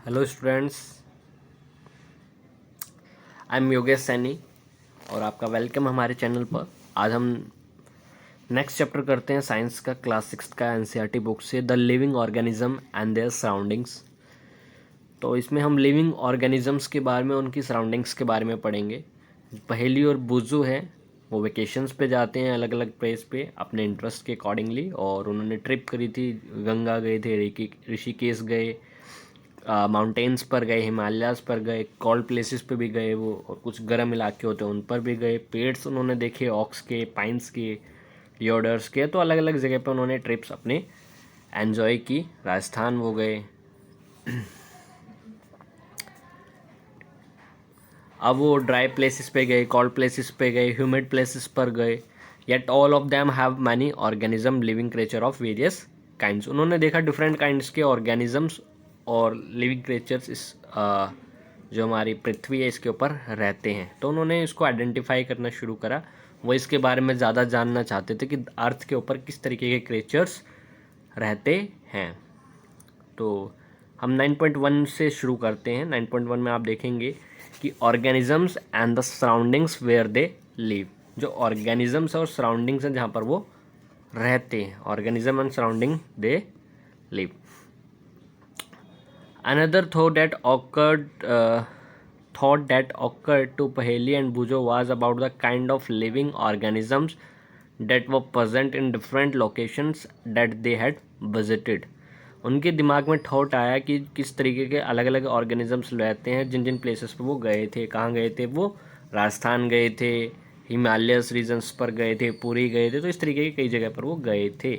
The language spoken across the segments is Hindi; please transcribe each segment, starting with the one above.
Hello students, I am Yogesh Saini और आपका वेलकम हमारे चैनल पर। आज हम नेक्स्ट चैप्टर करते हैं साइंस का, क्लास 6 का एनसीईआरटी बुक से, the living organism and there surroundings. तो इसमें हम लिविंग ऑर्गेनिजम्स के बारे में, उनकी सराउंडिंग्स के बारे में पढ़ेंगे। पहेली और बुजू हैं, वो वेकेशंस पे जाते हैं अलग अलग प्लेस पे अपने इंटरेस्ट के अकॉर्डिंगली, और उन्होंने ट्रिप करी थी। गंगा गए थे, ऋषिकेश गए, माउंटेन्स पर गए, हिमालयाज़ पर गए, कोल्ड प्लेसेस पे भी गए वो, और कुछ गर्म इलाके होते हैं उन पर भी गए। पेड्स उन्होंने देखे, ऑक्स के, पाइन्स के, योडर्स के। तो अलग अलग जगह पे उन्होंने ट्रिप्स अपने एन्जॉय की। राजस्थान वो गए। अब वो ड्राई प्लेसेस पे गए, कोल्ड प्लेसेस पे गए, ह्यूमिड प्लेसेस पर गए। Yet all of them have many organism living creature of various kinds. उन्होंने देखा डिफरेंट काइंड्स के ऑर्गेनिजम्स और लिविंग क्रिएचर्स इस जो हमारी पृथ्वी है इसके ऊपर रहते हैं। तो उन्होंने इसको आइडेंटिफाई करना शुरू करा। वो इसके बारे में ज़्यादा जानना चाहते थे कि अर्थ के ऊपर किस तरीके के क्रिएचर्स रहते हैं। तो हम 9.1 से शुरू करते हैं। 9.1 में आप देखेंगे कि organisms and the surroundings where they live. जो ऑर्गेनिजम्स और सराउंडिंग्स हैं जहाँ पर वो रहते हैं, organism and surrounding they live. Another thought that occurred to Paheli and Bujo was about the kind of living organisms that were present in different locations that they had visited. उनके दिमाग में थॉट आया कि किस तरीके के अलग अलग ऑर्गेनिजम्स रहते हैं जिन जिन प्लेसेस पर वो गए थे। कहाँ गए थे वो? राजस्थान गए थे, हिमालयस रीजन्स पर गए थे, पुरी गए थे। तो इस तरीके के कई जगह पर वो गए थे।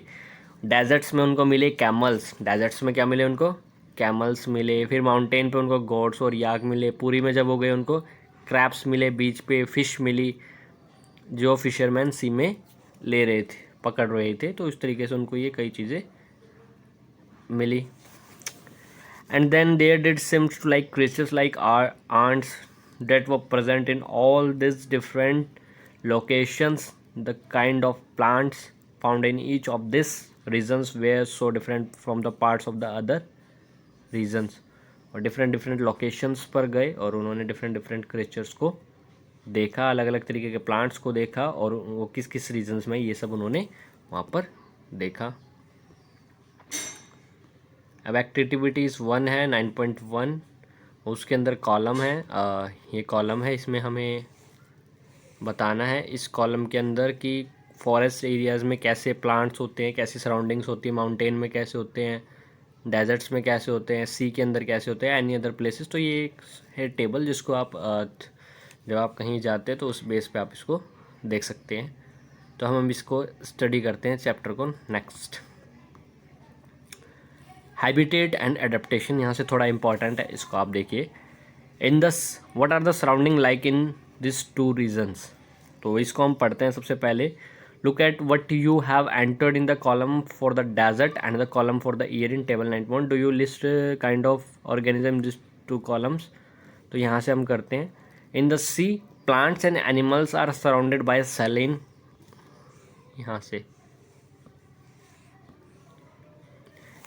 डेजर्ट्स में उनको मिले कैमल्स। डेजर्ट्स में क्या मिले उनको? कैमल्स मिले। फिर माउंटेन पे उनको गोड्स और याक मिले। पुरी में जब वो गए उनको क्रैब्स मिले। बीच पे फ़िश मिली जो फिशरमैन सी में ले रहे थे, पकड़ रहे थे। तो इस तरीके से उनको ये कई चीज़ें मिली। And then there did seems to like creatures like our ants that were present in all these different locations. The kind of plants found in each of these regions were so different from the parts of the other regions. और डिफरेंट डिफरेंट लोकेशंस पर गए और उन्होंने डिफरेंट डिफरेंट क्रिएचर्स को देखा, अलग अलग तरीके के प्लांट्स को देखा, और वो किस किस रीजन्स में ये सब उन्होंने वहाँ पर देखा। अब एक्टिविटीज़ 1 है 9.1, उसके अंदर कॉलम है। ये कॉलम है, इसमें हमें बताना है इस कॉलम के अंदर कि फॉरेस्ट एरियाज़ में कैसे प्लांट्स होते हैं, कैसी सराउंडिंग्स होती है, माउंटेन में कैसे होते हैं, डेजर्ट्स में कैसे होते हैं, सी के अंदर कैसे होते हैं, एनी अदर प्लेसेस। तो ये एक है टेबल जिसको आप जब आप कहीं जाते हैं तो उस बेस पे आप इसको देख सकते हैं। तो हम इसको स्टडी करते हैं चैप्टर को। नेक्स्ट, हैबिटेट एंड एडेप्टेशन यहाँ से थोड़ा इंपॉर्टेंट है, इसको आप देखिए। In this what are the surrounding like in this two regions. तो इसको हम पढ़ते हैं सबसे पहले। Look at what you have entered in the column for the desert and the column for the year in table 9.1। Do you list kind of organism this two columns. तो यहाँ से हम करते हैं। In the sea plants and animals are surrounded by saline. यहाँ से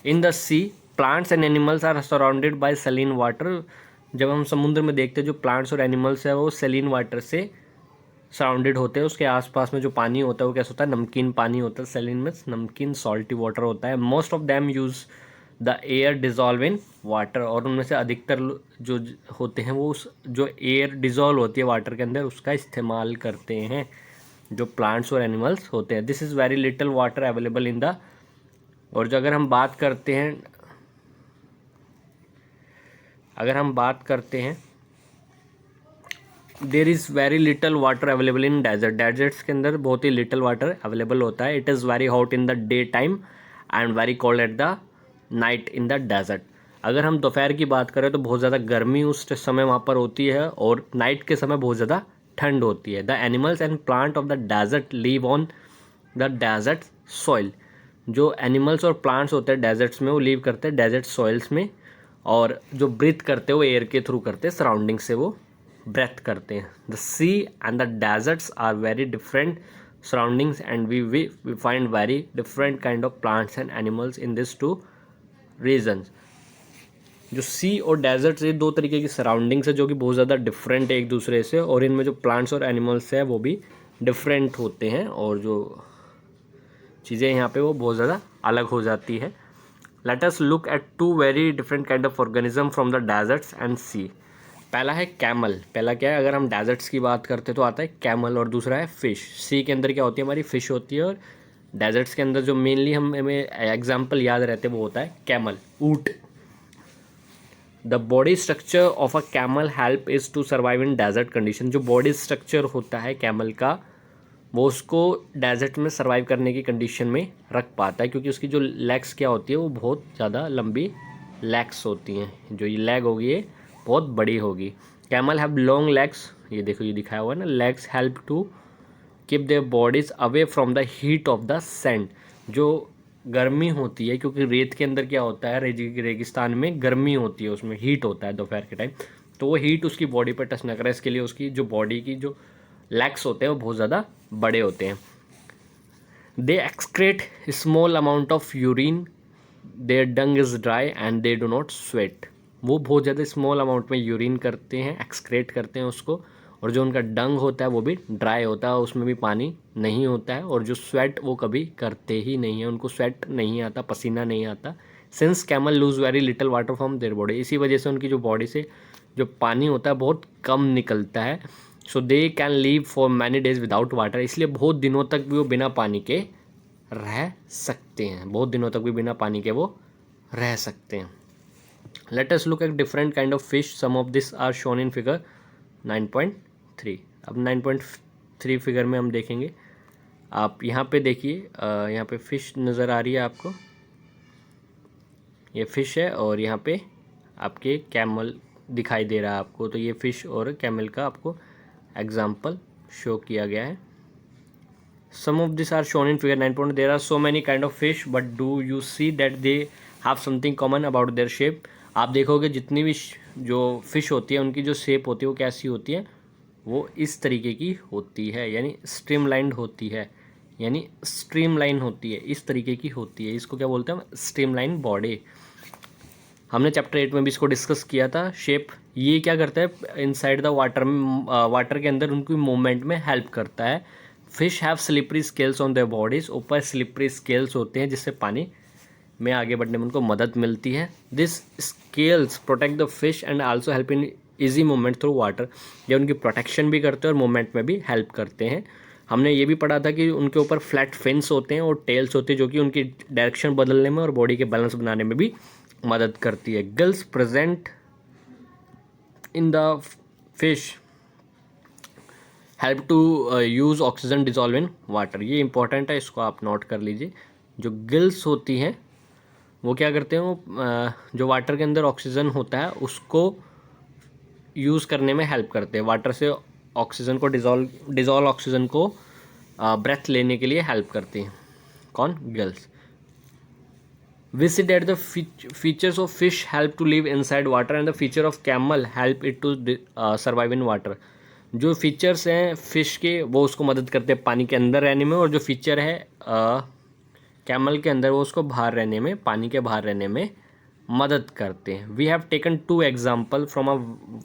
in the sea plants and animals are surrounded by saline water. जब हम समुद्र में देखते हैं जो प्लांट्स और एनिमल्स है वो सैलिन वाटर से सराउंडेड होते हैं। उसके आसपास में जो पानी होता है वो कैसा होता है? नमकीन पानी होता है। सैलिन में नमकीन सॉल्टी वाटर होता है। Most of them use the air dissolve in water. और उनमें से अधिकतर जो होते हैं वो उस जो एयर डिजॉल्व होती है वाटर के अंदर उसका इस्तेमाल करते हैं, जो प्लांट्स और एनिमल्स होते हैं। This is very little water available in the. और जो अगर हम बात करते हैं there is very little water available in desert. Deserts के अंदर बहुत ही लिटल वाटर अवेलेबल होता है। It is very hot in the day time and very cold at the night in the desert. अगर हम दोपहर की बात करें तो बहुत ज़्यादा गर्मी उस समय वहाँ पर होती है और नाइट के समय बहुत ज़्यादा ठंड होती है। The animals and plant of the desert live on the desert soil. जो एनिमल्स और प्लांट्स होते हैं डेजर्ट्स में वो लिव करते हैं डेजर्ट सॉइल्स में, और जो ब्रीथ करते हैं वो एयर के थ्रू करते हैं, सराउंडिंग से वो ब्रेथ करते हैं। The sea and the deserts are very different surroundings and we find very different kind of plants and animals in these two regions. जो सी और डेजर्ट्स, ये दो तरीके की सराउंडिंग्स है जो कि बहुत ज़्यादा डिफरेंट है एक दूसरे से, और इनमें जो प्लांट्स और एनिमल्स है वो भी डिफरेंट होते हैं, और जो चीज़ें यहाँ पे वो बहुत ज़्यादा अलग हो जाती है। Let us look at two very different kind of organism from the deserts and sea. पहला है कैमल। पहला क्या है, अगर हम डेजर्ट्स की बात करते तो आता है कैमल, और दूसरा है फिश। सी के अंदर क्या होती है, हमारी फिश होती है, और डेजर्ट्स के अंदर जो मेनली हमें एग्जाम्पल याद रहते हैं वो होता है कैमल, ऊंट। The body structure of a camel help is to survive in desert condition. जो बॉडी स्ट्रक्चर होता है कैमल का, वो उसको डेजर्ट में सर्वाइव करने की कंडीशन में रख पाता है, क्योंकि उसकी जो लेग्स क्या होती है वो बहुत ज़्यादा लंबी लेग्स होती हैं। जो ये लेग होगी ये बहुत बड़ी होगी। कैमल हैव लॉन्ग लेग्स, ये देखो ये दिखाया हुआ है ना, legs help to keep their bodies away from the heat of the sand. जो गर्मी होती है, क्योंकि रेत के अंदर क्या होता है, रेगिस्तान में गर्मी होती है, उसमें हीट होता है दोपहर के टाइम, तो वो हीट उसकी बॉडी पर टच ना करे, इसके लिए उसकी जो बॉडी की जो लेग्स होते हैं वो बहुत ज़्यादा बड़े होते हैं। They excrete small amount of urine, their dung is dry and they do not sweat. वो बहुत ज़्यादा स्मॉल अमाउंट में यूरिन करते हैं, एक्सक्रेट करते हैं उसको, और जो उनका डंग होता है वो भी ड्राई होता है, उसमें भी पानी नहीं होता है, और जो स्वेट वो कभी करते ही नहीं है, उनको स्वेट नहीं आता, पसीना नहीं आता। Since camel lose very little water from their body, इसी वजह से उनकी जो बॉडी से जो पानी होता है बहुत कम निकलता है। So they can live for many days without water, इसलिए बहुत दिनों तक भी वो बिना पानी के रह सकते हैं, बहुत दिनों तक भी बिना पानी के वो रह सकते हैं। Let us look at different kind of fish, some of this are shown in figure 9.3। अब 9.3 फिगर में हम देखेंगे, आप यहाँ पे देखिए, यहाँ पे फिश नज़र आ रही है आपको, ये फिश है, और यहाँ पे आपके कैमल दिखाई दे रहा है आपको, तो ये फिश और कैमल का आपको एग्जाम्पल शो किया गया है। Some of these are shown in figure 9. There are so many kind of fish, but do you see that they have something common about their shape? आप देखोगे जितनी भी जो फिश होती है उनकी जो शेप होती है वो कैसी होती है, वो इस तरीके की होती है, यानी स्ट्रीमलाइंड होती है, यानी स्ट्रीमलाइन होती है, इस तरीके की होती है। इसको क्या बोलते हैं हम, स्ट्रीमलाइन बॉडी। हमने चैप्टर 8 में भी इसको डिस्कस किया था। शेप ये क्या करता है, इनसाइड द वाटर में, वाटर के अंदर उनकी मूवमेंट में हेल्प करता है। Fish have slippery scales on their bodies, ऊपर स्लिपरी स्केल्स होते हैं जिससे पानी में आगे बढ़ने में उनको मदद मिलती है। This scales protect the fish and also help in easy movement through water, ये उनकी प्रोटेक्शन भी करते हैं और मूवमेंट में भी हेल्प करते हैं। हमने ये भी पढ़ा था कि उनके ऊपर फ्लैट फिन्स होते हैं और टेल्स होते हैं जो कि उनकी डायरेक्शन बदलने में और बॉडी के बैलेंस बनाने में भी मदद करती है। Gills present in the fish help to use oxygen dissolve in water, ये इंपॉर्टेंट है, इसको आप नोट कर लीजिए। जो गिल्स होती हैं वो क्या करते हैं, वो जो वाटर के अंदर ऑक्सीजन होता है उसको यूज़ करने में हेल्प करते हैं, वाटर से ऑक्सीजन को डिजॉल्व ऑक्सीजन को ब्रेथ लेने के लिए हेल्प करती हैं। कौन, gills. We see that the features of fish help to live inside water and the feature of camel help it to survive in water। जो फीचर्स हैं फिश के वो उसको मदद करते हैं पानी के अंदर रहने में, और जो फीचर है कैमल के अंदर वो उसको बाहर रहने में, पानी के बाहर रहने में मदद करते हैं। We have taken 2 example from a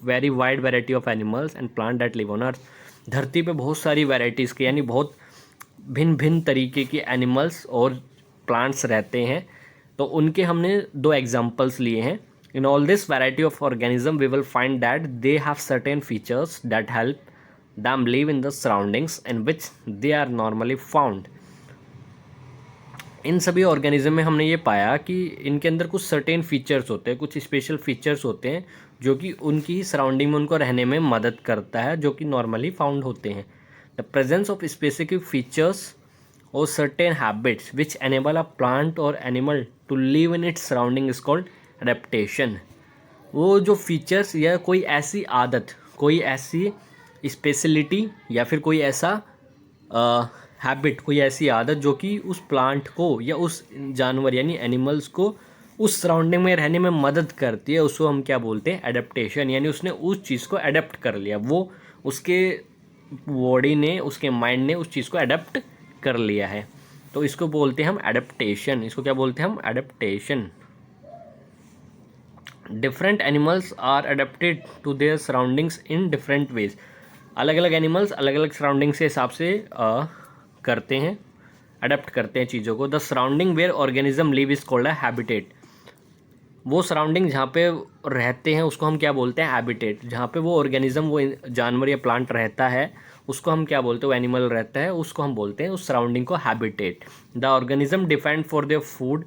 very wide variety of animals and plant that live on earth. धरती पे बहुत सारी वेराइटीज़ के, यानी बहुत भिन्न भिन्न तरीके के एनिमल्स और प्लांट्स रहते हैं, तो उनके हमने 2 एग्जाम्पल्स लिए हैं। In all this variety of organism we will find that they have certain features that help them live in the surroundings in which they are normally found. इन सभी ऑर्गेनिज्म में हमने ये पाया कि इनके अंदर कुछ सर्टेन फीचर्स होते हैं, कुछ स्पेशल फीचर्स होते हैं जो कि उनकी ही सराउंडिंग में उनको रहने में मदद करता है, जो कि नॉर्मली फाउंड होते हैं। The presence of specific features or certain habits which enable a plant or animal to live in its surrounding is called adaptation। वो जो फीचर्स या कोई ऐसी आदत, कोई ऐसी स्पेशलिटी या फिर कोई ऐसा हैबिट, कोई ऐसी आदत जो कि उस प्लांट को या उस जानवर यानी एनिमल्स को उस सराउंडिंग में रहने में मदद करती है, उसको हम क्या बोलते हैं, एडेप्टेशन। यानी उसने उस चीज़ को एडेप्ट कर लिया, वो उसके बॉडी ने, उसके माइंड ने उस चीज़ को एडेप्ट कर लिया है, तो इसको बोलते हैं हम एडेप्टेशन। इसको क्या बोलते हैं हम, adaptation. Different animals are adapted to their surroundings in different ways. अलग अलग एनिमल्स अलग अलग सराउंडिंग्स के हिसाब से करते हैं, अडेप्ट करते हैं चीज़ों को। The surrounding where organism live is called a habitat. वो सराउंडिंग जहाँ पे रहते हैं उसको हम क्या बोलते हैं? हैबिटेट। जहाँ पे वो ऑर्गेनिज्म, वो जानवर या प्लांट रहता है उसको हम क्या बोलते हैं? वो एनिमल रहता है उसको हम बोलते हैं उस सराउंडिंग को habitat. The organism depend for their food,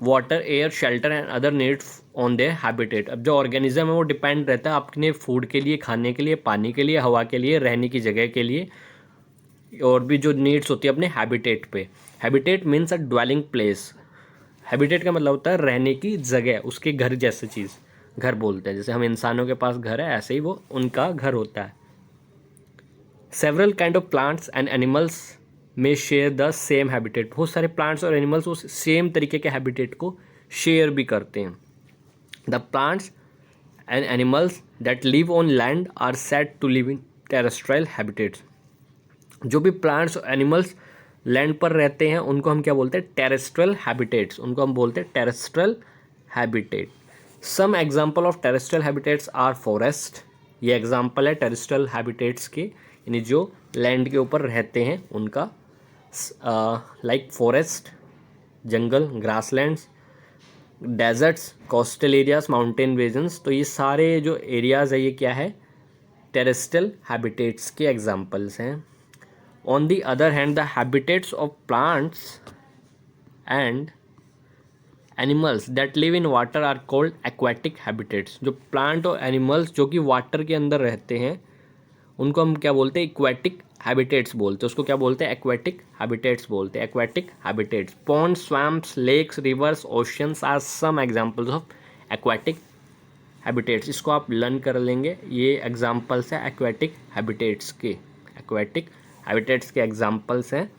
water, air, shelter and other needs on their habitat. अब जो ऑर्गेनिज्म है वो डिपेंड रहता है अपने फूड के लिए, खाने के लिए, पानी के लिए, हवा के लिए, रहने की जगह के लिए, और भी जो नीड्स होती है अपने हैबिटेट पे। हैबिटेट मीन्स अ ड्वेलिंग प्लेस। हैबिटेट का मतलब होता है रहने की जगह, उसके घर जैसी चीज़, घर बोलते हैं। जैसे हम इंसानों के पास घर है, ऐसे ही वो उनका घर होता है। Several kind of plants and animals में शेयर द सेम हैबिटेट। बहुत सारे प्लांट्स और एनिमल्स उस सेम तरीके के हैबिटेट को शेयर भी करते हैं। The plants and animals that live on land are said to live in terrestrial habitats. जो भी प्लांट्स और एनिमल्स लैंड पर रहते हैं उनको हम क्या बोलते हैं? Terrestrial habitats. उनको हम बोलते हैं terrestrial habitat. Some example of terrestrial habitats are forest. ये एग्जाम्पल है टेरेस्ट्रियल हैबिटेट्स के, यानी जो लैंड के ऊपर रहते हैं उनका। लाइक फॉरेस्ट, जंगल, grasslands, deserts, coastal areas, mountain regions. तो ये सारे जो एरियाज़ है ये क्या है? टेरेस्ट्रियल हैबिटेट्स के एग्जाम्पल्स हैं। On the other hand, the habitats of plants and animals that live in water are called aquatic habitats। जो प्लांट और एनिमल्स जो कि वाटर के अंदर रहते हैं उनको हम क्या बोलते हैं? इक्वेटिक हैबिटेट्स बोलते हैं। उसको क्या बोलते हैं? एक्वेटिक हैबिटेट्स बोलते हैं। Aquatic habitats. Ponds, swamps, lakes, rivers, oceans are some examples of aquatic habitats. इसको आप लर्न कर लेंगे, ये एग्जाम्पल्स है एक्वेटिक हैबिटेट्स के। एक्वेटिक हैबिटेट्स के एग्जाम्पल्स हैं।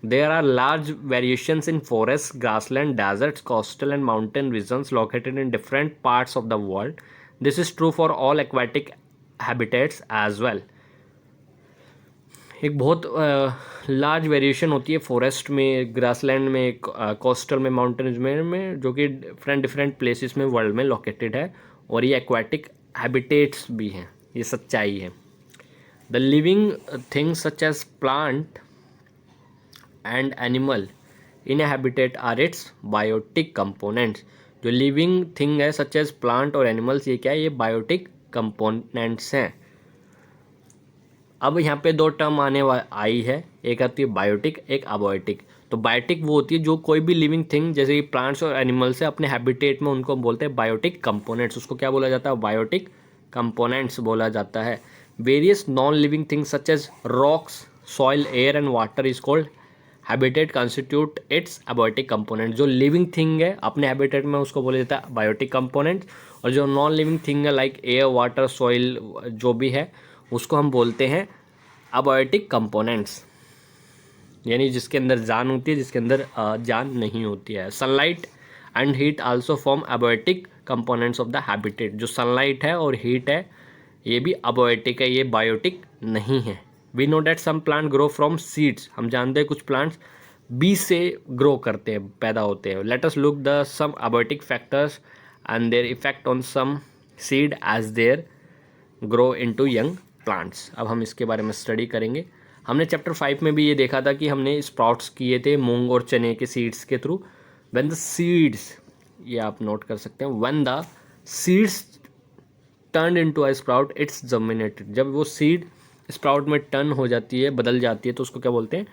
There are large variations in forest, grassland, deserts, coastal and mountain regions located in different parts of the world. This is true for all aquatic habitats as well. एक बहुत लार्ज वेरिएशन होती है फॉरेस्ट में, ग्रासलैंड में, कोस्टल में, माउंटेन्स में जो कि डिफरेंट प्लेसेस में वर्ल्ड में लोकेटेड है, और ये एक्वेटिक हैबिटेट्स भी हैं। ये सच्चाई है। The living things such as plant and animal in a habitat are its biotic components। जो living thing है such as plant और animals, ये क्या है? ये biotic components हैं। अब यहाँ पे दो टर्म आई है, एक आती है बायोटिक, एक अबायोटिक। तो बायोटिक वो होती है जो कोई भी लिविंग थिंग जैसे कि प्लांट्स और एनिमल्स है अपने हैबिटेट में, उनको बोलते हैं बायोटिक कंपोनेंट्स। उसको क्या बोला जाता है? बायोटिक कंपोनेंट्स बोला जाता है। Various non-living things such as rocks, soil, air and water is called habitat constitute its abiotic component। जो living thing है अपने habitat में उसको बोला जाता है biotic component, और जो non-living thing है like air, water, soil जो भी है उसको हम बोलते हैं abiotic components, यानी जिसके अंदर जान होती है, जिसके अंदर जान नहीं होती है। Sunlight and heat also form abiotic components of the habitat। जो सनलाइट है और हीट है ये भी अबायोटिक है, ये बायोटिक नहीं है। We know that some plant grow from seeds. हम जानते हैं कुछ प्लांट्स बीज से ग्रो करते हैं, पैदा होते हैं। Let us look the some abiotic factors and their effect on some seed as there grow into young plants. अब हम इसके बारे में स्टडी करेंगे। हमने चैप्टर 5 में भी ये देखा था कि हमने स्प्राउट्स किए थे मूंग और चने के सीड्स के थ्रू। व्हेन द सीड्स, ये आप नोट कर सकते हैं, when the seeds turn into a sprout it's germinated. जब वो सीड स्प्राउट में टर्न हो जाती है, बदल जाती है, तो उसको क्या बोलते हैं?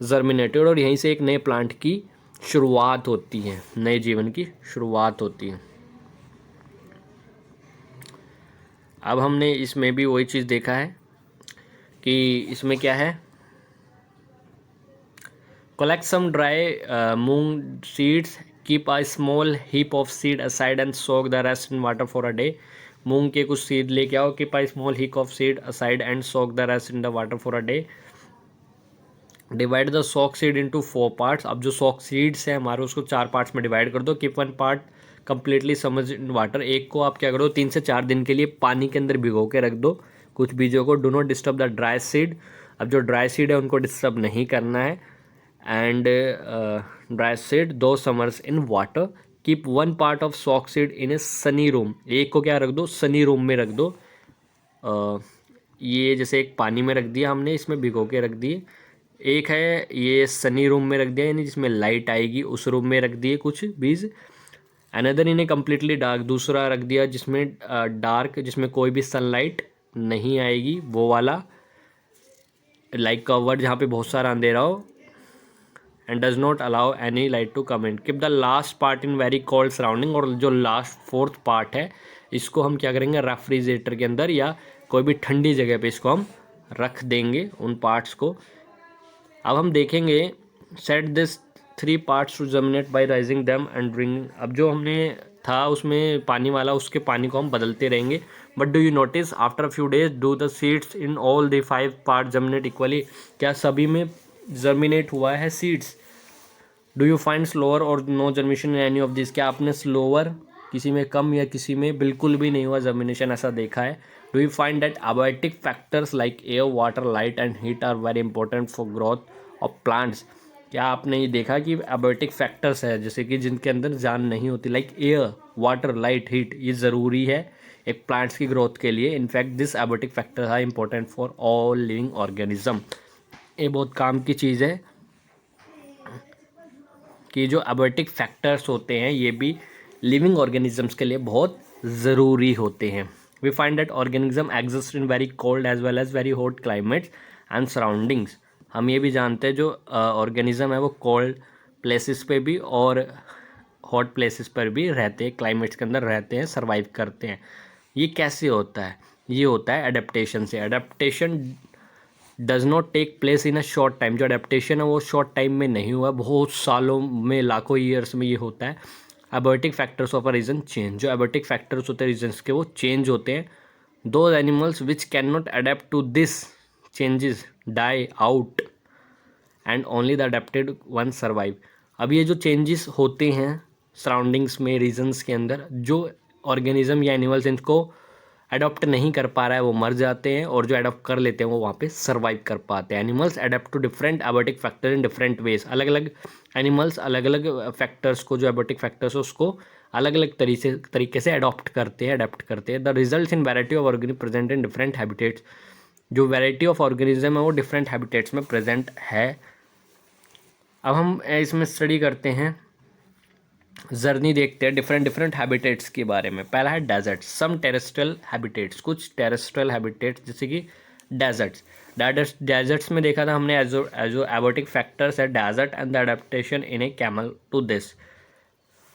जर्मिनेटेड। और यहीं से एक नए प्लांट की शुरुआत होती है, नए जीवन की शुरुआत होती है। अब हमने इसमें भी वही चीज़ देखा है कि इसमें क्या है? Collect some dry moong seeds, keep a small heap of seed aside and soak the rest in water for a day. मूंग के कुछ सीड लेके आओ, keep a small heap of seed aside and soak the rest in the water for a day. Divide the soak seed into 4 parts. अब जो सॉक सीड्स हैं हमारे उसको 4 पार्ट्स में डिवाइड कर दो। Keep 1 part completely submerged in water. एक को आप क्या करो 3 से 4 दिन के लिए पानी के अंदर भिगो के रख दो कुछ बीजों को। Do not disturb the dry seed. अब जो ड्राई सीड है उनको डिस्टर्ब नहीं करना है। And dry seed 2 summers in water. Keep one part of soak seed in a sunny room, एक को क्या रख दो, सनी रूम में रख दो। ये जैसे एक पानी में रख दिया हमने, इसमें भिगो के रख दिए। एक है ये सनी रूम में रख दिया, यानी जिसमें लाइट आएगी, उस रूम में रख दिए कुछ बीज। अनदर इन्हें कम्प्लीटली डार्क, दूसरा रख दिया जिसमें डार्क, जिसमें कोई भी सनलाइट नहीं आएगी, वो वाला। लाइक कवर्ड, जहाँ पे बहुत सारा अंधेरा हो। And does not allow any light to come in. Keep the last part in very cold surrounding, और जो लास्ट फोर्थ पार्ट है इसको हम क्या करेंगे, रेफ्रिजरेटर के अंदर या कोई भी ठंडी जगह पे इसको हम रख देंगे उन पार्ट्स को। अब हम देखेंगे, set this 3 parts to germinate by rising them and bring. अब जो हमने था उसमें पानी वाला, उसके पानी को हम बदलते रहेंगे। But do you notice after a few days do the seeds in all the 5 part germinate equally, क्या सभी में जर्मिनेट हुआ है seeds? Do you find slower or no germination in any of this, क्या आपने स्लोअर किसी में कम या किसी में बिल्कुल भी नहीं हुआ जर्मिनेशन, ऐसा देखा है? Do you find that abiotic factors like air, water, light and heat are very important for growth of plants, क्या आपने ये देखा कि अबायोटिक फैक्टर्स है जैसे कि जिनके अंदर जान नहीं होती, like air, water, light, heat, ये ज़रूरी है एक प्लांट्स की ग्रोथ के लिए। In fact this abiotic factors are important for all living organism. ये बहुत काम की चीज़ है कि जो अबायोटिक फैक्टर्स होते हैं ये भी लिविंग ऑर्गेनिजम्स के लिए बहुत ज़रूरी होते हैं। We find that organism exist in very cold as well as very hot climates and surroundings. हम ये भी जानते हैं जो ऑर्गेनिज्म है वो कोल्ड प्लेसेस पे भी और हॉट प्लेसेस पर भी रहते हैं, क्लाइमेट्स के अंदर रहते हैं, सर्वाइव करते हैं। ये कैसे होता है? ये होता है अडेप्टेशन से। Adaptation does not take place in a short time, जो अडेप्टेशन है वो शॉर्ट टाइम में नहीं हुआ, बहुत सालों में, लाखों ईयर्स में ये होता है। Abiotic factors of a region change, जो अबायोटिक फैक्टर्स होते हैं रीजन्स के वो चेंज होते हैं। Those animals which can not adapt to this changes die out and only the adapted one survive. अब ये जो चेंजेस होते हैं सराउंडिंग्स में, रीजन्स के अंदर, जो ऑर्गेनिज्म या एनिमल्स इनको अडॉप्ट नहीं कर पा रहा है वो मर जाते हैं, और जो अडॉप्ट कर लेते हैं वो वहाँ पे सर्वाइव कर पाते हैं। Animals adopt to different abiotic factor in different ways, अलग अलग एनिमल्स अलग अलग फैक्टर्स को, जो अबायोटिक फैक्टर्स है उसको अलग अलग तरीके से अडॉप्ट करते हैं, अडॉप्ट करते हैं। The result in variety of organism present in different habitats, जो वैरायटी ऑफ ऑर्गेनिज्म है वो डिफरेंट हैबिटेट्स में प्रेजेंट है। अब हम इसमें स्टडी करते हैं, जर्नी देखते हैं डिफरेंट डिफरेंट हैबिटेट्स के बारे में। पहला है डेजर्ट, सम टेरेस्ट्रियल हैबिटेट्स, कुछ टेरेस्ट्रियल हैबिटेट्स जैसे कि डेजर्ट्स। डेजर्ट्स में देखा था हमने एजो अबायोटिक फैक्टर्स है desert and the adaptation in a camel to this.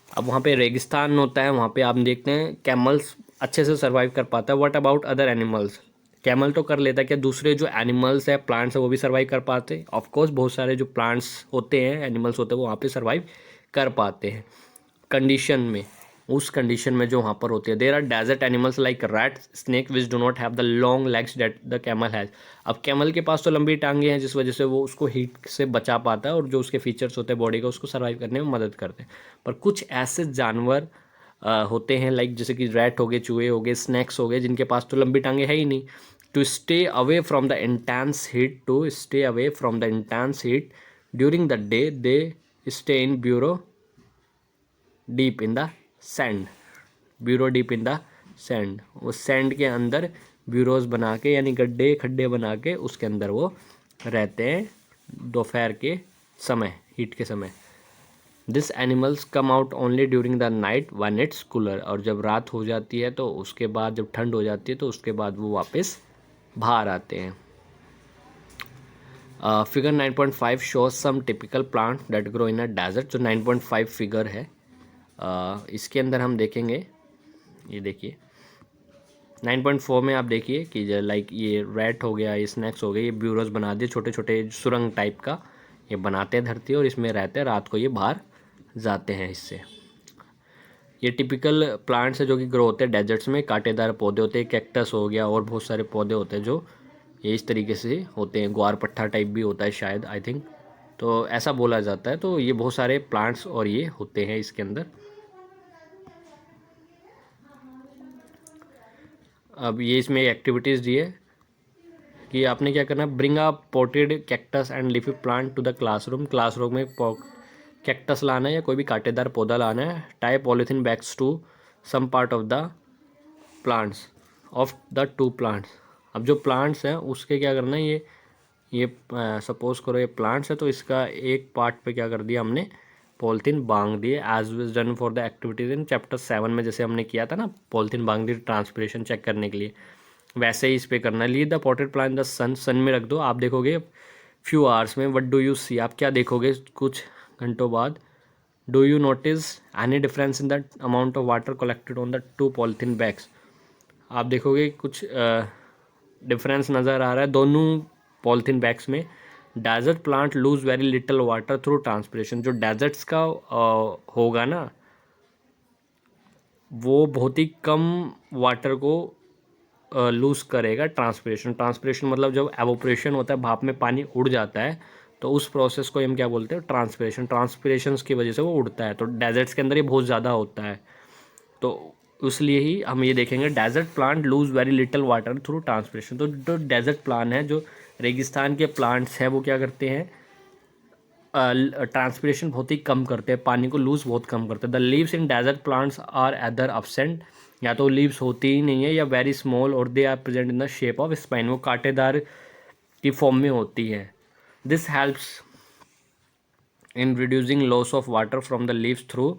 अब वहाँ पे रेगिस्तान होता है, वहाँ पे आप देखते हैं कैमल्स अच्छे से सर्वाइव कर पाता है। What about other animals, camel तो कर लेता है, क्या दूसरे जो एनिमल्स है, प्लांट्स है, वो भी सर्वाइव कर पाते हैं? ऑफकोर्स बहुत सारे जो प्लांट्स होते हैं, एनिमल्स होते हैं, वो वहाँ पे सर्वाइव कर पाते हैं कंडीशन में, उस कंडीशन में जो वहाँ पर होती है। There are desert animals like rat, snake which do not have the long legs that the camel has. अब कैमल के पास तो लंबी टांगे हैं जिस वजह से वो उसको हीट से बचा पाता है, और जो उसके फीचर्स होते हैं बॉडी का उसको सर्वाइव करने में मदद करते हैं। पर कुछ ऐसे जानवर होते हैं लाइक जैसे कि रैट हो गए, चूहे हो गए, स्नैक्स हो गए, जिनके पास तो लंबी टांगे है ही नहीं। To stay away from the intense heat, to stay away from the intense heat during the day they stay in burrow deep in the sand, burrow deep in the sand, वो सैंड के अंदर ब्यूरोज बना के, यानी गड्ढे खड्डे बना के उसके अंदर वो रहते हैं दोपहर के समय, हीट के समय। This animals come out only during the night when it's cooler, और जब रात हो जाती है तो उसके बाद, जब ठंड हो जाती है तो उसके बाद वो वापस बाहर आते हैं। Figure 9.5 shows some typical plant that grow in a desert, जो 9.5 फिगर है इसके अंदर हम देखेंगे, ये देखिए 9.4 में आप देखिए कि लाइक ये रैट हो गया, ये स्नैक्स हो गए, ये ब्यूरोज बना दिए, छोटे छोटे सुरंग टाइप का ये बनाते हैं धरती, और इसमें रहते हैं, रात को ये बाहर जाते हैं इससे। ये टिपिकल प्लांट्स है जो कि ग्रो होते हैं डेजर्ट्स में, कांटेदार पौधे होते हैं, कैक्टस हो गया, और बहुत सारे पौधे होते हैं जो ये इस तरीके से होते हैं, ग्वार पट्टा टाइप भी होता है शायद, आई थिंक, तो ऐसा बोला जाता है। तो ये बहुत सारे प्लांट्स और ये होते हैं इसके अंदर। अब ये इसमें एक्टिविटीज़ दी है कि आपने क्या करना है, bring a potted cactus and leafy plant to the classroom. Classroom में कैक्टस लाना है या कोई भी कांटेदार पौधा लाना है, tie polythene bags to some part of the plants of the two plants. अब जो प्लांट्स हैं उसके क्या करना है, ये सपोज करो ये प्लांट्स है तो इसका एक पार्ट पे क्या कर दिया हमने, पॉलीथीन बांध दिए, as was done for the activities in chapter 7 में जैसे हमने किया था ना, पॉलीथीन बांध दी ट्रांसपिरेशन चेक करने के लिए, वैसे ही इस पे करना है। Leave the potted plant the sun, sun में रख दो। आप देखोगे फ्यू आवर्स में, व्हाट डू यू सी, आप क्या देखोगे कुछ घंटों बाद, do you notice any difference in the amount of water collected on the two polythene bags. आप देखोगे कुछ डिफरेंस नज़र आ रहा है दोनों पॉलीथीन बैग्स में। Desert plant lose very little water through transpiration, जो डेजर्ट्स का होगा ना वो बहुत ही कम वाटर को लूज करेगा ट्रांसपिरेशन। ट्रांसपिरेशन मतलब जब एवोपरेशन होता है, भाप में पानी उड़ जाता है, तो उस प्रोसेस को हम क्या बोलते हैं, ट्रांसपिरेशन। ट्रांसपिरेशन की वजह से वो उड़ता है, तो डेजर्ट्स के अंदर ये बहुत ज़्यादा होता है, तो इसलिए ही हम ये देखेंगे desert plant lose very little water through transpiration. तो जो डेजर्ट प्लांट है, जो रेगिस्तान के प्लांट्स हैं, वो क्या करते हैं, ट्रांसपिरेशन बहुत ही कम करते हैं, पानी को लूज बहुत कम करते हैं। The leaves in desert plants are either absent, या तो लीव्स होती ही नहीं है या वेरी स्मॉल, और they are present in the shape of spine, वो कांटेदार की फॉर्म में होती है। This helps in reducing loss of water from the leaves through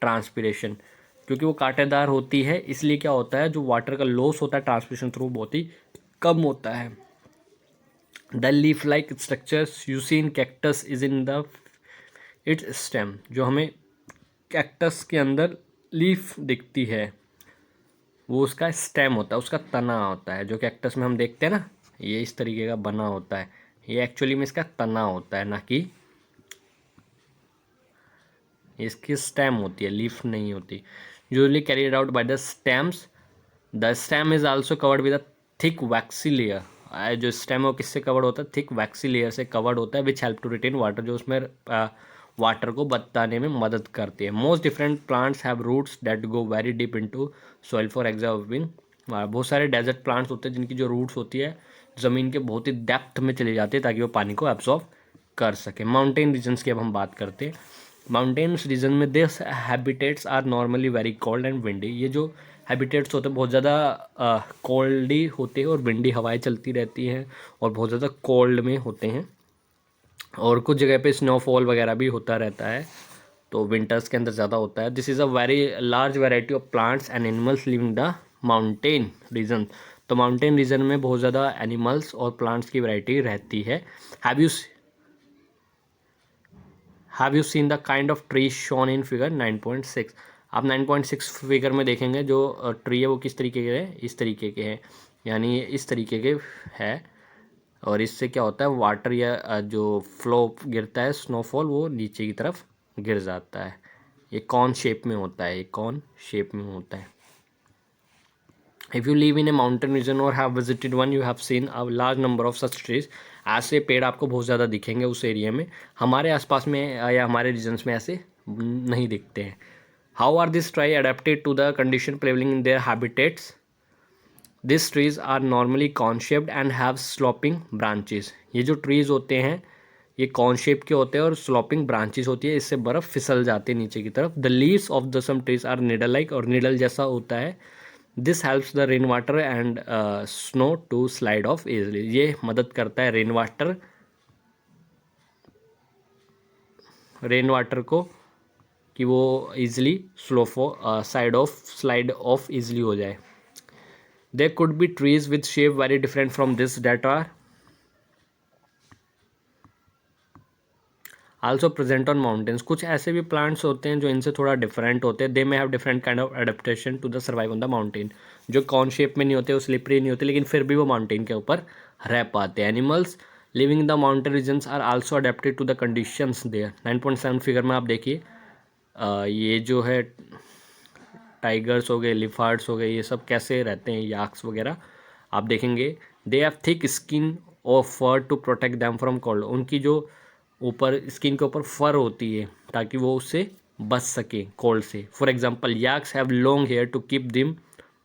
transpiration. क्योंकि वो कांटेदार होती है इसलिए क्या होता है, जो वाटर का लॉस होता है ट्रांसपिरेशन थ्रू बहुत ही कम होता है। The leaf like structures you see in cactus is in the its stem, जो हमें कैक्टस के अंदर लीफ दिखती है वो उसका स्टेम होता है, उसका तना होता है। जो कैक्टस में हम देखते हैं ना, ये इस तरीके का बना होता है, ये एक्चुअली में इसका तना होता है, ना कि इसकी स्टेम होती है, लीफ नहीं होती। Usually carried out by the stems, the stem is also covered with a thick waxy layer. जो स्टेम है वो किससे कवर्ड होता है, थिक वैक्सी लेयर से कवर्ड होता है, which help to retain water, जो उसमें वाटर को बताने में मदद करती है। Most different plants have roots that go very deep into soil for absorbing. बहुत सारे डेजर्ट प्लांट्स होते हैं जिनकी जो रूट्स होती है ज़मीन के बहुत ही डेप्थ में चली जाती है ताकि वो पानी को एब्जॉर्ब कर सके। माउंटेन रीजन्स की अब हम बात करते हैं। माउंटेन्स रीजन में this habitats are normally very cold and windy. ये जो हैबिटेट्स होते हैं बहुत ज़्यादा कोल्ड ही होते हैं और विंडी हवाएं चलती रहती हैं और बहुत ज़्यादा कोल्ड में होते हैं, और कुछ जगह पे स्नोफॉल वगैरह भी होता रहता है, तो विंटर्स के अंदर ज़्यादा होता है। This is a very large variety of plants and animals living the mountain reason. तो माउंटेन रीजन में बहुत ज़्यादा एनिमल्स और प्लांट्स की वैरायटी रहती है। Have you seen the kind of tree shown in figure 9.6। आप 9.6 फिगर में देखेंगे जो ट्री है वो किस तरीके के है, इस तरीके के हैं, यानी ये इस तरीके के है, और इससे क्या होता है, वाटर या जो फ्लो गिरता है स्नोफॉल वो नीचे की तरफ गिर जाता है। ये कॉन शेप में होता है, ये कॉन शेप में होता है। If you live in a mountain region or have visited one, you have seen a large number of such trees. ऐसे पेड़ आपको बहुत ज़्यादा दिखेंगे उस एरिया में, हमारे आसपास में या हमारे रीजन्स में ऐसे नहीं दिखते हैं। How are this tree adapted to the condition prevailing in their habitats. This trees are normally cone shaped and have sloping branches. ये जो ट्रीज होते हैं ये कॉन शेप के होते हैं और स्लोपिंग ब्रांचेस होती है, इससे बर्फ़ फिसल जाती है नीचे की तरफ। The leaves of the some trees are needle like, और निडल जैसा होता है। This helps the rain water and snow to slide off easily. ये मदद करता है रेन वाटर को कि वो ईजिली स्लाइड ऑफ ईजिली हो जाए। There could be trees with shape very different from this that are also present on mountains। कुछ ऐसे भी plants होते हैं जो इनसे थोड़ा different होते हैं। They may have different kind of adaptation to the survive on the mountain। जो कॉन शेप में नहीं होते, वो स्लिपरी नहीं होते, लेकिन फिर भी वो माउंटेन के ऊपर रह पाते हैं। Animals living in the mountain regions are also adapted to the conditions there. 9.7 figure में आप देखिए, ये जो है टाइगर्स हो गए, लिफार्ड्स हो गए, ये सब कैसे रहते हैं, याक्स वगैरह आप देखेंगे। They have thick skin or fur to protect them from cold. उनकी जो ऊपर स्किन के ऊपर फर होती है ताकि वो उससे बच सके कोल्ड से। For example yaks have long hair to keep them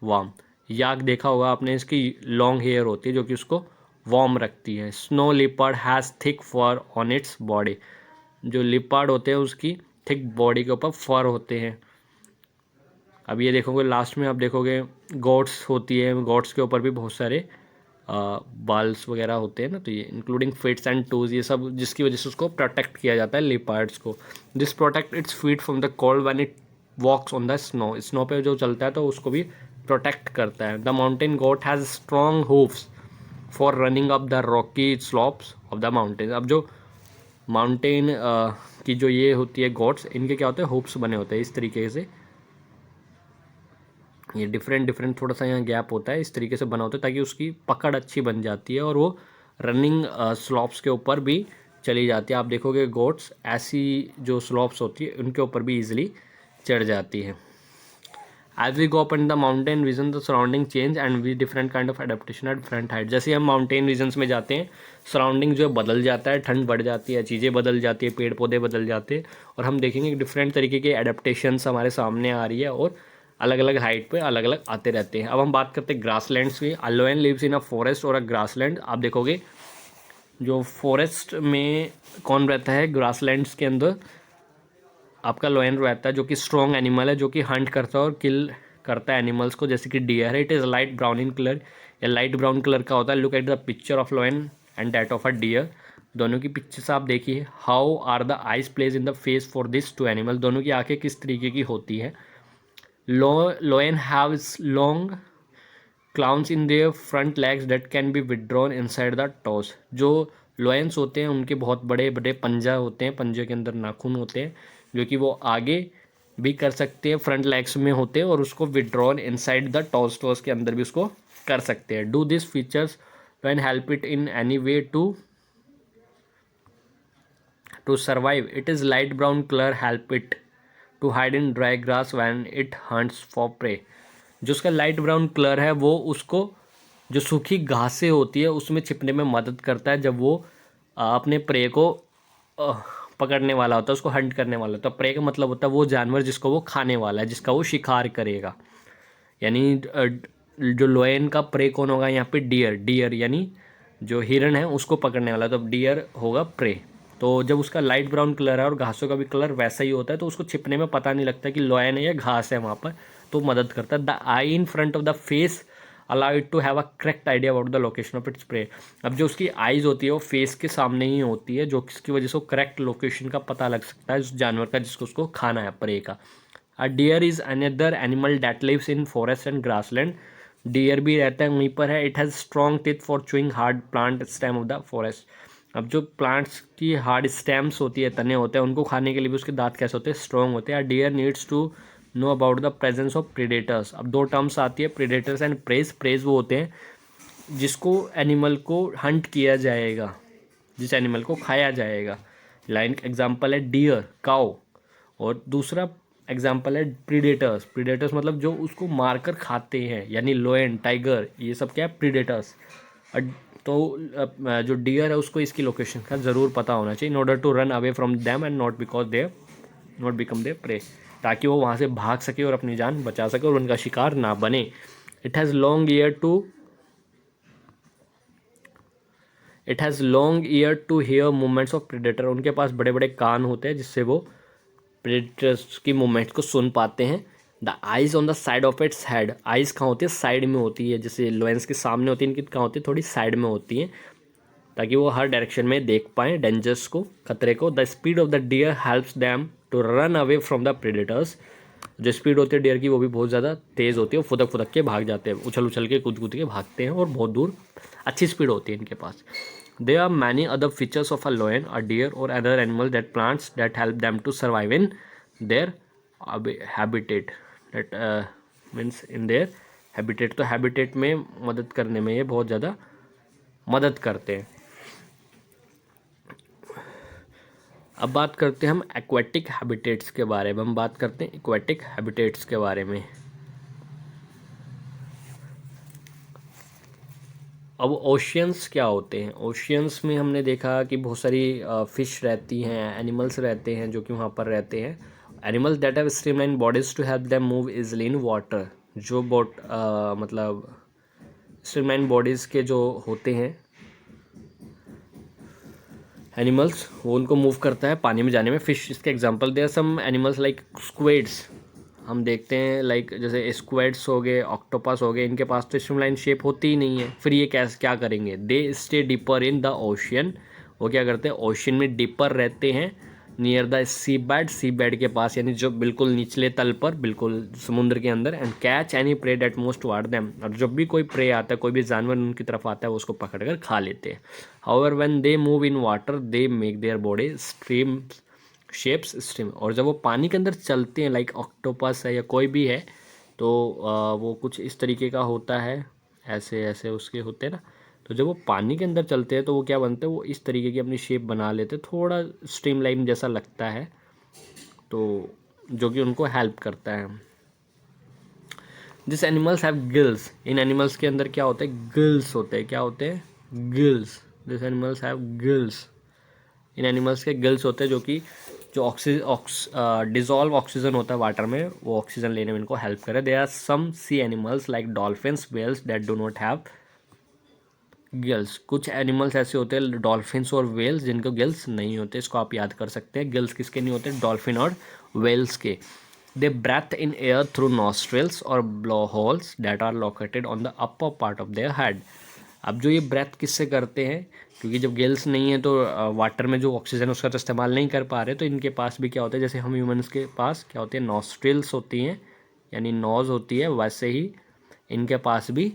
warm. Yak देखा होगा आपने, इसकी लॉन्ग हेयर होती है जो कि उसको वार्म रखती है। Snow leopard has thick fur on its body. जो लिपार्ड होते हैं उसकी थिक बॉडी के ऊपर फर होते हैं। अब ये देखोगे लास्ट में आप देखोगे गोट्स होती है, गोट्स के ऊपर भी बहुत सारे बाल्स वगैरह होते हैं ना, तो ये इंक्लूडिंग फिट्स एंड टूज, ये सब जिसकी वजह से उसको प्रोटेक्ट किया जाता है लिपार्ड्स को। This protect its feet from the cold when it walks on the snow, snow पे जो चलता है तो उसको भी प्रोटेक्ट करता है। The mountain goat has strong hoofs for running up the rocky slopes of the mountain. अब जो माउंटेन की जो ये होती है गोट्स, इनके क्या होते हैं, हूप्स बने होते हैं इस तरीके से, ये डिफरेंट थोड़ा सा यहाँ गैप होता है, इस तरीके से बना होता है ताकि उसकी पकड़ अच्छी बन जाती है और वो रनिंग स्लॉप्स के ऊपर भी चली जाती है। आप देखोगे गोट्स ऐसी जो स्लॉप्स होती है उनके ऊपर भी इजीली चढ़ जाती है। As we go up in the mountain region the surrounding change and we different kind of adaptation at different height. जैसे हम माउंटेन रीजन्स में जाते हैं, सराउंडिंग जो है बदल जाता है, ठंड बढ़ जाती है, चीज़ें बदल जाती है, पेड़ पौधे बदल जाते हैं, और हम देखेंगे कि डिफरेंट तरीके के एडेप्टेशंस हमारे सामने आ रही है और अलग अलग हाइट पे अलग अलग आते रहते हैं। अब हम बात करते हैं ग्रासलैंड्स की। A lion lives in a forest or a grassland. आप देखोगे जो फॉरेस्ट में कौन रहता है, ग्रासलैंड्स के अंदर आपका लायन रहता है, जो कि स्ट्रॉन्ग एनिमल है, जो कि हंट करता है और किल करता है एनिमल्स को, जैसे कि डियर है। It is light brown in colour, या लाइट ब्राउन कलर का होता है। Look at the picture of lion and that of a deer. दोनों की पिक्चर्स आप देखिए। How are the eyes place in the face for this two animal. दोनों की आंखें किस तरीके की होती है। Loin have long claws in their front legs that can be withdrawn inside the toes। जो लोयंस होते हैं उनके बहुत बड़े बड़े पंजा होते हैं, पंजे के अंदर नाखून होते हैं जो कि वो आगे भी कर सकते हैं, फ्रंट लेग्स में होते हैं, और उसको withdrawn inside the toes, toes के अंदर भी उसको कर सकते हैं। Do this features when help it in any way to survive. It is light brown colour help it to hide in dry grass when it hunts for prey. जो उसका लाइट ब्राउन कलर है वो उसको जो सूखी घासें होती है उसमें छिपने में मदद करता है, जब वो अपने प्रे को पकड़ने वाला होता है, उसको हंट करने वाला होता है। प्रे का मतलब होता है वो जानवर जिसको वो खाने वाला है, जिसका वो शिकार करेगा। यानी जो लोयन का प्रे कौन होगा यहाँ पे, डियर। डियर यानी जो हिरन है उसको पकड़ने वाला, तो डियर होगा प्रे। तो जब उसका लाइट ब्राउन कलर है और घासों का भी कलर वैसा ही होता है, तो उसको छिपने में पता नहीं लगता कि लोयन है या घास है वहाँ पर, तो मदद करता है। The eye in front of the face allow it to have a correct idea about the location of its prey. अब जो उसकी आइज़ होती है वो फेस के सामने ही होती है, जो किसकी वजह से वो करेक्ट लोकेशन का पता लग सकता है उस जानवर का जिसको उसको खाना है, प्रे का। A deer is another animal that lives in forest and grassland. Deer भी रहता है वहीं पर है। It has strong teeth for chewing hard plant stem of the forest. अब जो प्लांट्स की हार्ड स्टेम्स होती है, तने होते हैं, उनको खाने के लिए भी उसके दांत कैसे होते हैं, स्ट्रॉन्ग होते हैं। Deer needs to know about the presence of predators. अब दो टर्म्स आती है, प्रीडेटर्स एंड प्रेज। प्रेज वो होते हैं जिसको एनिमल को हंट किया जाएगा, जिस एनिमल को खाया जाएगा। लाइन एग्जाम्पल है डियर, काओ, और दूसरा एग्जाम्पल है प्रीडेटर्स। प्रीडेटर्स मतलब जो उसको मारकर खाते हैं, यानी लोयन, टाइगर, ये सब क्या है, प्रीडेटर्स। तो जो डियर है उसको इसकी लोकेशन का ज़रूर पता होना चाहिए, in order to run away from them and not because they not become their prey, ताकि वो वहाँ से भाग सके और अपनी जान बचा सके और उनका शिकार ना बने। It has long ear to hear movements of predator. उनके पास बड़े बड़े कान होते हैं जिससे वो प्रेडेटर्स की मूवमेंट्स को सुन पाते हैं। The eyes on the side of its head. Eyes कहाँ होती है, साइड में होती है, जैसे लोयंस के सामने होती है, इनकी कहाँ होती है, थोड़ी साइड में होती है, ताकि वो हर डायरेक्शन में देख पाएँ डेंजर्स को, खतरे को। The speed of the deer helps them to run away from the predators. जो स्पीड होती है डियर की वो भी बहुत ज़्यादा तेज़ होती है, वो फुदक फुदक के भाग जाते हैं, उछल उछल के कूद कूद के भागते हैं और बहुत दूर, अच्छी स्पीड होती है इनके पास। There are many other features of a lion, a deer, or other animal that plants that help them to survive in their habitat. That means in their habitat. तो habitat में मदद करने में ये बहुत ज़्यादा मदद करते हैं। अब बात करते हैं हम एक्वेटिक हैबिटेट्स के बारे में। हम बात करते हैं एक्वेटिक हैबिटेट्स के बारे में। अब ओशियंस क्या होते हैं। ओशियंस में हमने देखा कि बहुत सारी फिश रहती हैं, एनिमल्स रहते हैं जो कि वहाँ पर रहते हैं। Animals that have streamline bodies to help them move easily in water. जो मतलब स्ट्रीमलाइन बॉडीज़ के जो होते हैं, एनिमल्स वो उनको मूव करता है पानी में जाने में। फिश इसके example they are some animals like squids, हम देखते हैं लाइक जैसे स्क्विड्स हो गए, ऑक्टोपस हो गए, इनके पास तो स्ट्रीमलाइन शेप होती ही नहीं है, फिर ये कैसे क्या करेंगे, they stay deeper in the ocean, वो क्या करते हैं ओशियन में डीपर रहते हैं, नियर द सी बेड के पास, यानी जो बिल्कुल निचले तल पर, बिल्कुल समुद्र के अंदर, and catch any prey that most toward them, और जब भी कोई प्रे आता है, कोई भी जानवर उनकी तरफ आता है, वो उसको पकड़ कर खा लेते हैं। However when they move in water they make their body stream shapes stream, और जब वो पानी के अंदर चलते हैं लाइक ऑक्टोपस है या कोई भी है, तो वो कुछ इस तरीके का होता है, ऐसे ऐसे उसके होते हैं ना, तो जब वो पानी के अंदर चलते हैं तो वो क्या बनते हैं, वो इस तरीके की अपनी शेप बना लेते हैं, थोड़ा स्ट्रीम लाइन जैसा लगता है, तो जो कि उनको हेल्प करता है। This animals have gills, in animals के अंदर क्या होता है, गिल्स होते हैं, क्या होते हैं, gills, this animals have gills, in animals के गिल्स होते हैं, जो कि जो डिजॉल्व ऑक्सीजन होता है वाटर में, वो ऑक्सीजन लेने में इनको हेल्प करे। There are some sea animals like dolphins, whales that do not have gills, कुछ एनिमल्स ऐसे होते हैं डॉल्फिन्स और वेल्स जिनको गिल्स नहीं होते, इसको आप याद कर सकते हैं। गिल्स किसके नहीं होते, डॉल्फिन और वेल्स के। They breathe in air through nostrils or blow holes that are located on the upper part of their head. अब जो ये ब्रेथ किससे करते हैं, क्योंकि जब गिल्स नहीं है तो वाटर में जो ऑक्सीजन उसका तो इस्तेमाल नहीं कर पा रहे, तो इनके पास भी क्या होता है, जैसे हम ह्यूमंस के पास क्या होती है, नॉस्ट्रिल्स होती हैं, यानी नोज होती है, वैसे ही इनके पास भी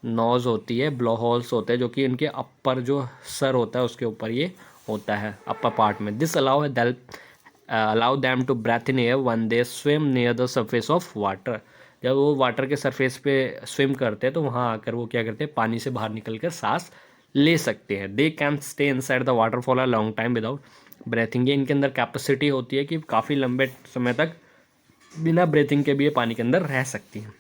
नोज होती है, ब्लो होल्स होते हैं, जो कि इनके अपर जो सर होता है उसके ऊपर ये होता है अपर पार्ट में। This allow them to breathe in air when they swim near the surface of water, जब वो वाटर के सरफेस पे स्विम करते हैं तो वहाँ आकर वो क्या करते हैं, पानी से बाहर निकल कर सांस ले सकते हैं। They can stay inside the water for a long time without breathing, ये इनके अंदर कैपेसिटी होती है कि काफ़ी लंबे समय तक बिना ब्रेथिंग के भी ये पानी के अंदर रह सकती हैं।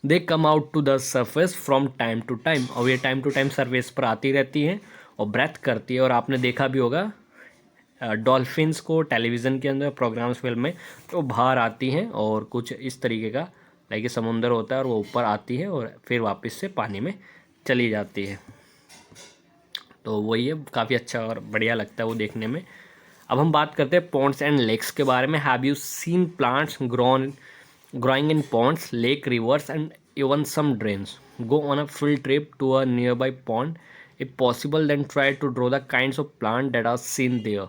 They come out to the surface from time to time, और ये टाइम टू टाइम सर्फेस पर आती रहती हैं और ब्रेथ करती है। और आपने देखा भी होगा डॉल्फिन्स को टेलीविज़न के अंदर प्रोग्राम्स फिल्म में, तो बाहर आती हैं और कुछ इस तरीके का लाइक समुंदर होता है और वो ऊपर आती है और फिर वापस से पानी में चली जाती है, तो वही है, काफ़ी अच्छा और बढ़िया लगता है वो देखने में। अब हम बात करते हैं पॉन्ड्स एंड लेक्स के बारे में। Have you seen plants growing in ponds, lake, rivers, and even some drains? Go on a field trip to a nearby pond. If possible, then try to draw the kinds of plants that are seen there.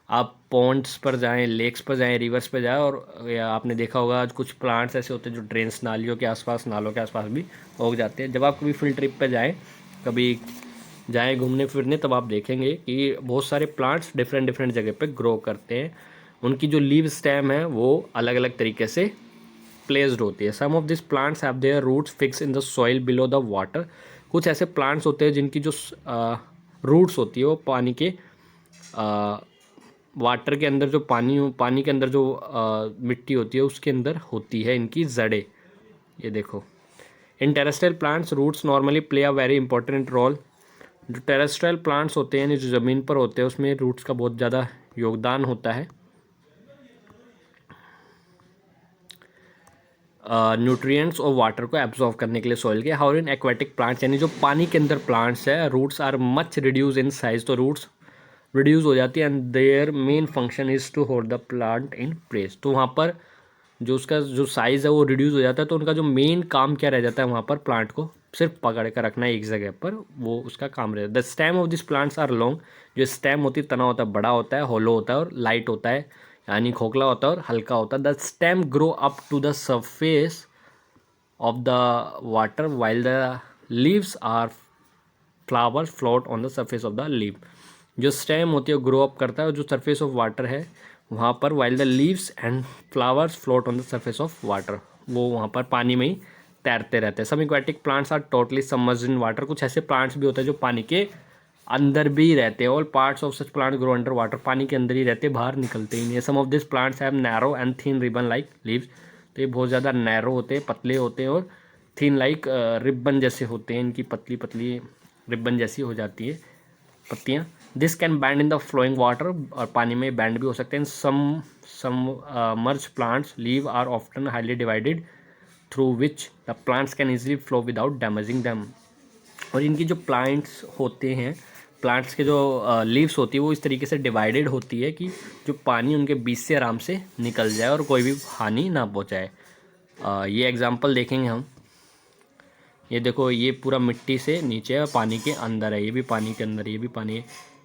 आप पॉन्ड्स पर जाएं, लेक्स पर जाएं, रिवर्स पर जाएं, और या आपने देखा होगा कुछ प्लांट्स ऐसे होते हैं जो ड्रेन्स, नालियों के आसपास, नालों के आसपास भी उग जाते हैं। जब आप कभी फील्ड ट्रिप पर जाएं, कभी जाएं घूमने फिरने, तब आप देखेंगे कि बहुत सारे प्लांट्स डिफरेंट डिफरेंट जगह पे ग्रो करते हैं। उनकी जो लीव स्टेम है वो अलग अलग तरीके से प्लेस्ड होती है। Some of this plants have their roots fix in the soil below the water, कुछ ऐसे प्लांट्स होते हैं जिनकी जो रूट्स होती है वो पानी के वाटर के अंदर, जो पानी के अंदर जो मिट्टी होती है उसके अंदर होती है इनकी जड़ें, ये देखो। In terrestrial plants roots normally play a very important role, जो टेरेस्ट्रियल प्लांट्स होते हैं यानी जो ज़मीन पर होते हैं उसमें रूट्स का बहुत ज़्यादा योगदान होता है न्यूट्रिएंट्स और वाटर को एब्जॉर्व करने के लिए सॉइल के। हाउ इन एक्वेटिक प्लांट्स, यानी जो पानी के अंदर प्लांट्स है, roots are much reduce in size, तो रूट्स रिड्यूस हो जाती है, and their main function is to hold the plant in place, तो वहाँ पर जो उसका जो साइज़ है वो रिड्यूस हो जाता है, तो उनका जो मेन काम क्या रह जाता है, वहाँ पर प्लांट को सिर्फ पकड़ कर रखना है एक जगह पर, वो उसका काम रहता है। The stem of this plants are long, जो स्टेम होती है, तना होता है, बड़ा होता है, होलो होता है और लाइट होता है, यानी खोखला होता है और हल्का होता है। The stem grow up to the surface of the water while the leaves are flowers float on the surface of the leaf, जो स्टेम होती है ग्रो अप करता है और जो सरफेस ऑफ वाटर है वहाँ पर while the leaves and flowers float on the surface of water, वो वहाँ पर पानी में ही तैरते रहते हैं। some aquatic plants are totally submerged in water, कुछ ऐसे प्लांट्स भी होते हैं जो पानी के अंदर भी रहते हैं। All parts of such plant grow under water, पानी के अंदर ही रहते, बाहर निकलते ही नहीं है। Some of this plants have narrow and thin ribbon like leaves, तो ये बहुत ज़्यादा नैरो होते हैं, पतले होते हैं, और थिन लाइक रिबन जैसे होते हैं, इनकी पतली पतली रिबन जैसी हो जाती है पत्तियाँ। This can bend in the flowing water, और पानी में बैंड भी हो सकते हैं। Submerged plants leave are often highly divided through which the plants can easily flow without damaging them, और इनकी जो प्लांट्स होते हैं, प्लांट्स के जो लीव्स होती है वो इस तरीके से डिवाइडेड होती है कि जो पानी उनके बीच से आराम से निकल जाए और कोई भी हानि ना पहुँचाए। ये एग्जांपल देखेंगे हम। ये देखो, ये पूरा मिट्टी से नीचे है, पानी के अंदर है, ये भी पानी के अंदर, ये भी पानी है।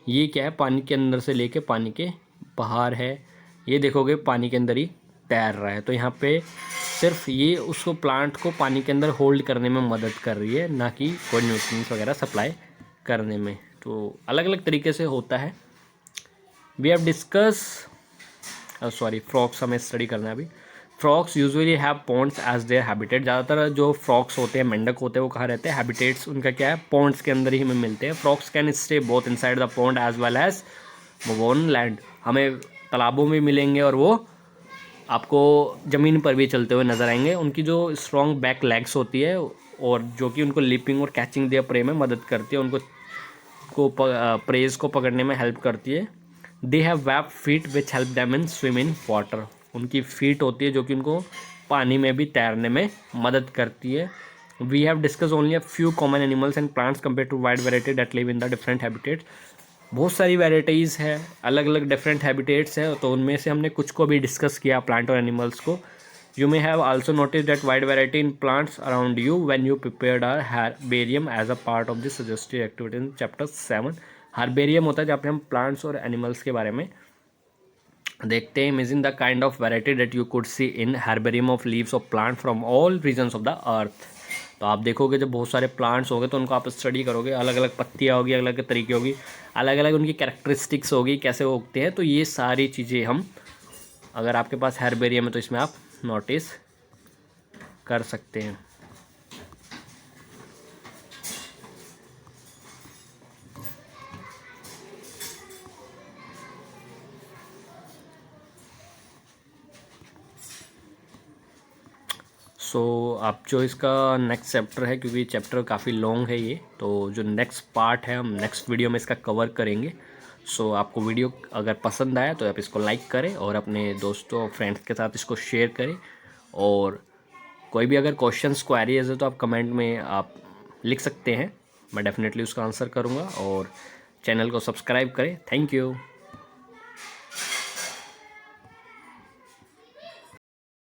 ये क्या है, पानी के अंदर से लेके पानी के बाहर है। ये देखोगे पानी के अंदर ही तैर रहा है। तो यहाँ पे सिर्फ ये उसको प्लांट को पानी के अंदर होल्ड करने में मदद कर रही है, ना कि कोई न्यूट्रिएंट्स वगैरह सप्लाई करने में। तो अलग अलग तरीके से होता है। वी हैव डिस्कस फ्रॉक्स हमें स्टडी करना है अभी। Frogs usually have ponds as their habitat. ज़्यादातर जो फ्रॉक्स होते हैं, मेंढक होते हैं, वो कहाँ रहते हैं, हैबिटेट्स उनका क्या है, पॉन्ड्स के अंदर ही हमें मिलते हैं। Frogs can stay both inside the pond as well as on land. हमें तालाबों में मिलेंगे और वो आपको ज़मीन पर भी चलते हुए नजर आएंगे। उनकी जो स्ट्रॉन्ग बैक लेग्स होती है और जो कि उनको लिपिंग और कैचिंग दिया प्रे में मदद करती है, उनको प्रेज को पकड़ने में हेल्प करती है। They have web feet which help them in swim in water. उनकी फीट होती है जो कि उनको पानी में भी तैरने में मदद करती है। We have discuss only a few common animals and plants compare to wide variety that live in the different habitats. बहुत सारी वेराइटीज़ है, अलग अलग डिफरेंट हैबिटेट्स है, तो उनमें से हमने कुछ को भी डिस्कस किया, प्लांट और एनिमल्स को। You may have also notice that wide variety in plants around you when you prepared our herbarium as a part of this suggested activity in chapter 7। Herbarium होता है जहाँ पे हम प्लांट्स और एनिमल्स के बारे में देखते हैं। Imagine the kind of variety that you could see in herbarium of leaves of plant from all regions of the earth. तो आप देखोगे जब बहुत सारे प्लांट्स होंगे तो उनको आप स्टडी करोगे, अलग अलग पत्तियाँ होगी, अलग अलग तरीके होगी, अलग अलग उनकी कैरेक्टरिस्टिक्स होगी, कैसे वो उगते हैं। तो ये सारी चीज़ें हम, अगर आपके पास हर्बेरियम है तो इसमें आप नोटिस कर सकते हैं। आप जो इसका नेक्स्ट चैप्टर है, क्योंकि चैप्टर काफ़ी लॉन्ग है ये, तो जो नेक्स्ट पार्ट है हम नेक्स्ट वीडियो में इसका कवर करेंगे। आपको वीडियो अगर पसंद आया तो आप इसको लाइक करें और अपने दोस्तों और फ्रेंड्स के साथ इसको शेयर करें। और कोई भी अगर क्वेश्चंस क्वेरीज है तो आप कमेंट में आप लिख सकते हैं, मैं डेफिनेटली उसका आंसर करूँगा। और चैनल को सब्सक्राइब करें। Thank you.